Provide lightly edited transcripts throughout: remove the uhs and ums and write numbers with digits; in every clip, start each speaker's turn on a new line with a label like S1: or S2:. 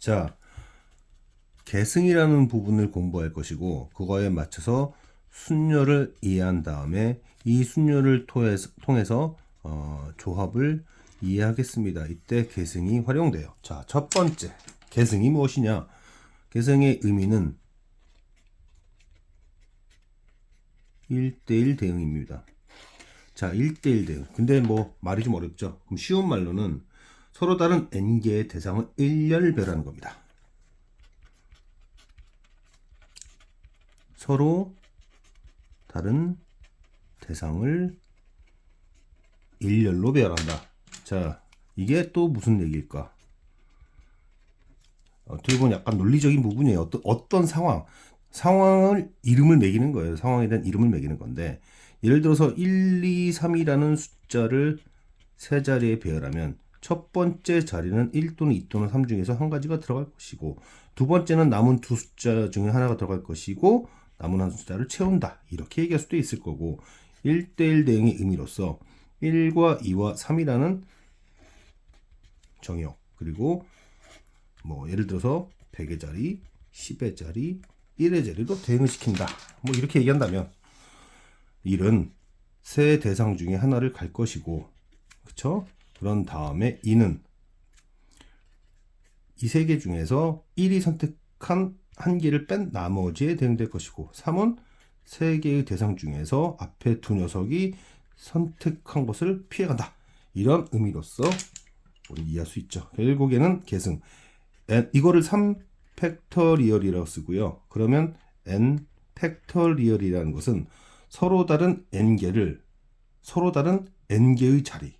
S1: 자, 계승이라는 부분을 공부할 것이고 그거에 맞춰서 순열을 이해한 다음에 이 순열을 통해서 조합을 이해하겠습니다. 이때 계승이 활용돼요. 자, 첫 번째 계승이 무엇이냐? 계승의 의미는 1대1 대응입니다. 자, 1대1 대응. 근데 뭐 말이 좀 어렵죠? 그럼 쉬운 말로는 서로 다른 n개의 대상을 일렬별하는 겁니다. 서로 다른 대상을 일렬로 배열한다. 자, 이게 또 무슨 얘기일까? 어떻게 보면 약간 논리적인 부분이에요. 어떤 상황을 이름을 매기는 거예요. 상황에 대한 이름을 매기는 건데, 예를 들어서 1, 2, 3이라는 숫자를 세 자리에 배열하면 첫 번째 자리는 1 또는 2 또는 3 중에서 한 가지가 들어갈 것이고, 두 번째는 남은 두 숫자 중에 하나가 들어갈 것이고, 남은 한 숫자를 채운다. 이렇게 얘기할 수도 있을 거고, 1대1 대응의 의미로서 1과 2와 3이라는 정의역, 그리고 뭐 예를 들어서 100의 자리, 10의 자리, 1의 자리로 대응을 시킨다. 뭐 이렇게 얘기한다면 1은 세 대상 중에 하나를 갈 것이고, 그쵸? 그런 다음에 2는 이 세 개 중에서 1이 선택한 한 개를 뺀 나머지에 대응될 것이고, 3은 세 개의 대상 중에서 앞에 두 녀석이 선택한 것을 피해간다. 이런 의미로서 우리 이해할 수 있죠. 결국에는 계승. 이거를 3 팩터리얼이라고 쓰고요. 그러면 n 팩터리얼이라는 것은 서로 다른 n개를 서로 다른 n개의 자리에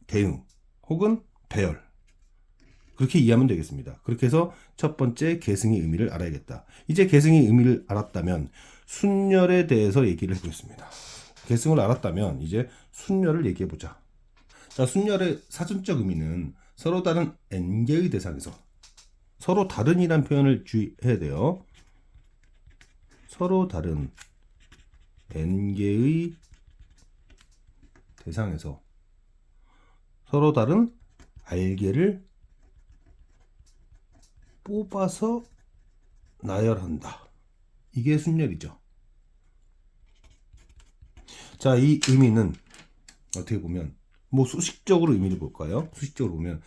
S1: 대응 혹은 배열, 그렇게 이해하면 되겠습니다. 그렇게 해서 첫 번째 계승의 의미를 알아야겠다. 이제 계승의 의미를 알았다면 순열에 대해서 얘기를 해보겠습니다. 계승을 알았다면 이제 순열을 얘기해보자. 자, 순열의 사전적 의미는 서로 다른 n개의 대상에서, 서로 다른이란 표현을 주의해야 돼요. 서로 다른 n개의 대상에서 서로 다른 r개를 뽑아서 나열한다. 이게 순열이죠. 자, 이 의미는 어떻게 보면 뭐 수식적으로 의미를 볼까요? 수식적으로 보면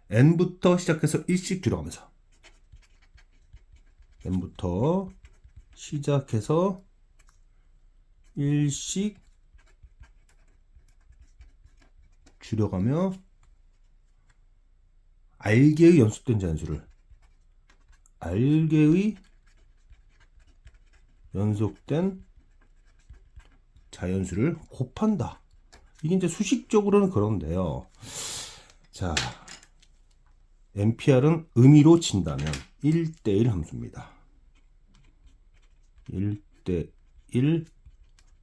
S1: n부터 시작해서 1씩 줄여가면서, n부터 시작해서 1씩 줄여가며 r개의 연속된 자연수를 r개의 연속된 자연수를 곱한다. 이게 이제 수식적으로는 그런데요. 자, NPR은 의미로 친다면 1대1 함수입니다. 1대1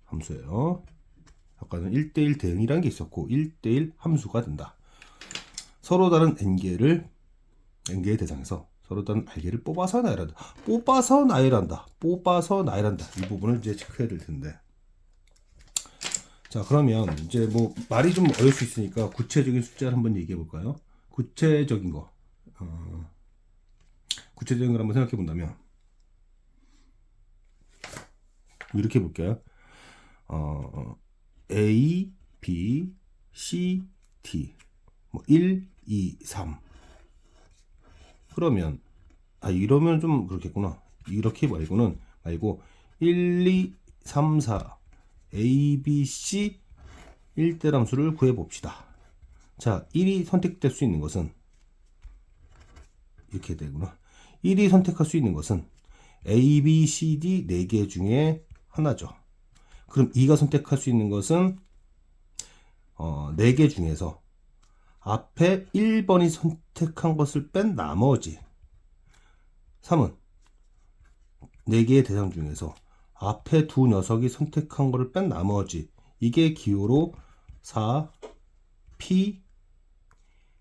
S1: 함수예요. 아까는 1대1 대응이라는 게 있었고 1대1 함수가 된다. 서로 다른 n개의 대상에서 서로 다른 r개를 뽑아서 나열한다. 뽑아서 나열한다. 이 부분을 이제 체크해야 될 텐데. 자, 그러면 이제 뭐 말이 좀 어려울 수 있으니까 구체적인 숫자를 한번 얘기해 볼까요? 구체적인 걸 한번 생각해 본다면 이렇게 볼게요. A, B, C, D 뭐 1, 2, 3. 그러면 이러면 좀 그렇겠구나. 이렇게 말고 1, 2, 3, 4 A, B, C 1대함수를 구해 봅시다. 자, 1이 선택될 수 있는 것은 이렇게 되구나. 1이 선택할 수 있는 것은 A, B, C, D 4개 중에 하나죠. 그럼 2가 선택할 수 있는 것은 4개 중에서 앞에 1번이 선택한 것을 뺀 나머지. 3은 4개의 대상 중에서 앞에 두 녀석이 선택한 것을 뺀 나머지. 이게 기호로 4, P,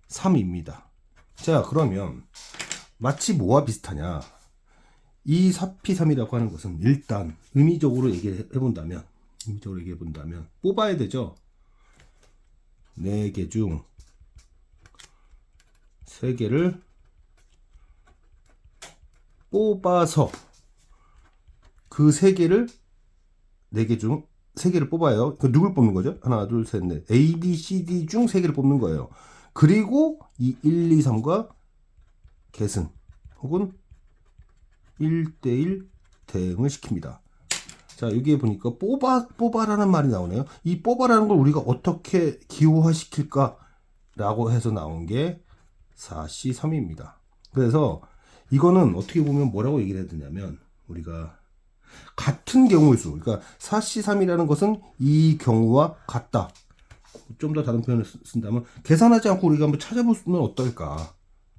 S1: 3입니다. 자, 그러면 마치 뭐와 비슷하냐? 이 4P3이라고 하는 것은 일단 의미적으로 얘기해 본다면 뽑아야 되죠. 4개 중 3개를 뽑아서 그 3개를 4개 중 3개를 뽑아요. 그 누굴 뽑는 거죠? 하나, 둘, 셋, 넷. A, B, C, D 중 3개를 뽑는 거예요. 그리고 이 1, 2, 3과 계승 혹은 1대1 대응을 시킵니다. 자, 여기에 보니까 뽑아라는 말이 나오네요. 이 뽑아라는 걸 우리가 어떻게 기호화시킬까? 라고 해서 나온 게 4C3입니다. 그래서 이거는 어떻게 보면 뭐라고 얘기를 해야 되냐면, 우리가 같은 경우의 수, 그러니까 4C3이라는 것은 이 경우와 같다. 좀 더 다른 표현을 쓴다면, 계산하지 않고 우리가 한번 찾아보면 어떨까?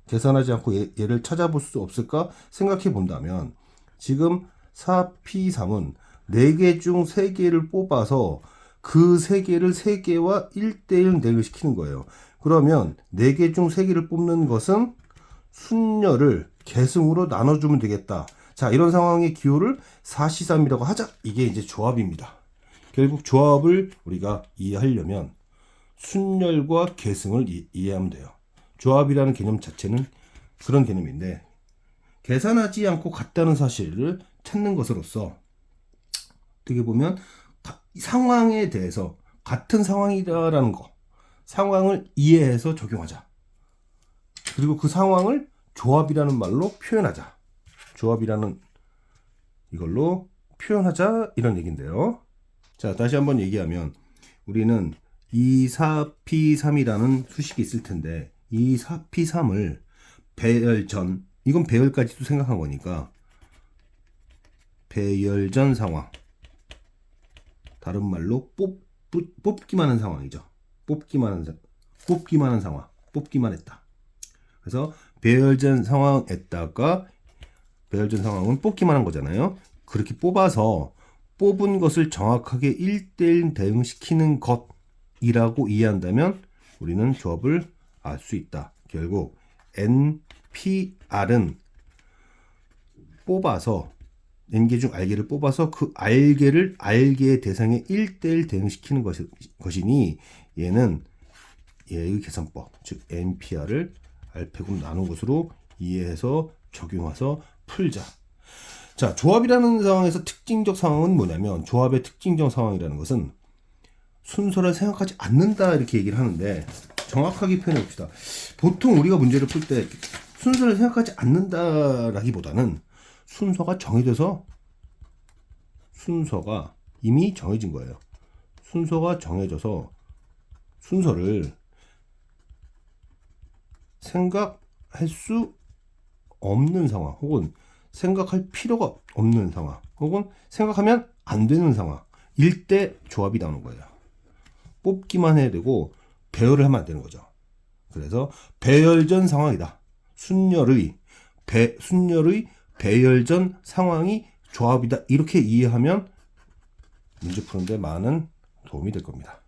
S1: 계산하지 않고 얘를 찾아볼 수 없을까 생각해 본다면, 지금 4P3은 4개 중 3개를 뽑아서 그 3개를 3개와 1대1 대응을 시키는 거예요. 그러면 4개 중 3개를 뽑는 것은 순녀를 계승으로 나눠주면 되겠다. 자, 이런 상황의 기호를 4C3이라고 하자. 이게 이제 조합입니다. 결국 조합을 우리가 이해하려면 순열과 계승을 이해하면 돼요. 조합이라는 개념 자체는 그런 개념인데, 계산하지 않고 같다는 사실을 찾는 것으로서 어떻게 보면 상황에 대해서 같은 상황이다라는 거, 상황을 이해해서 적용하자. 그리고 그 상황을 조합이라는 말로 표현하자. 조합이라는 이걸로 표현하자, 이런 얘기인데요. 자, 다시 한번 얘기하면 우리는 2,4P3이라는 수식이 있을 텐데, 이 4P3을 배열전, 이건 배열까지도 생각한 거니까 배열전 상황, 다른 말로 뽑기만 한 상황이죠. 뽑기만 한 상황, 뽑기만 했다. 그래서 배열전 상황에다가, 배열전 상황은 뽑기만 한 거잖아요. 그렇게 뽑아서 뽑은 것을 정확하게 1대1 대응시키는 것이라고 이해한다면 우리는 조합을 알 수 있다. 결국 NPR은 뽑아서, N개 중 R개를 뽑아서 그 R개의 대상에 1대1 대응시키는 것이니, 얘는 얘의 계산법, 즉 NPR을 R팩으로 나눈 것으로 이해해서 적용해서 풀자. 자, 조합이라는 상황에서 특징적 상황은 뭐냐면, 조합의 특징적 상황이라는 것은 순서를 생각하지 않는다, 이렇게 얘기를 하는데, 정확하게 표현해 봅시다. 보통 우리가 문제를 풀 때 순서를 생각하지 않는다라기보다는 순서가 정해져서, 순서가 이미 정해진 거예요. 순서가 정해져서 순서를 생각할 수 없는 상황, 혹은 생각할 필요가 없는 상황, 혹은 생각하면 안 되는 상황일 때 조합이 나오는 거예요. 뽑기만 해야 되고 배열을 하면 안 되는 거죠. 그래서 배열전 상황이다. 순열의 배열전 상황이 조합이다. 이렇게 이해하면 문제 푸는데 많은 도움이 될 겁니다.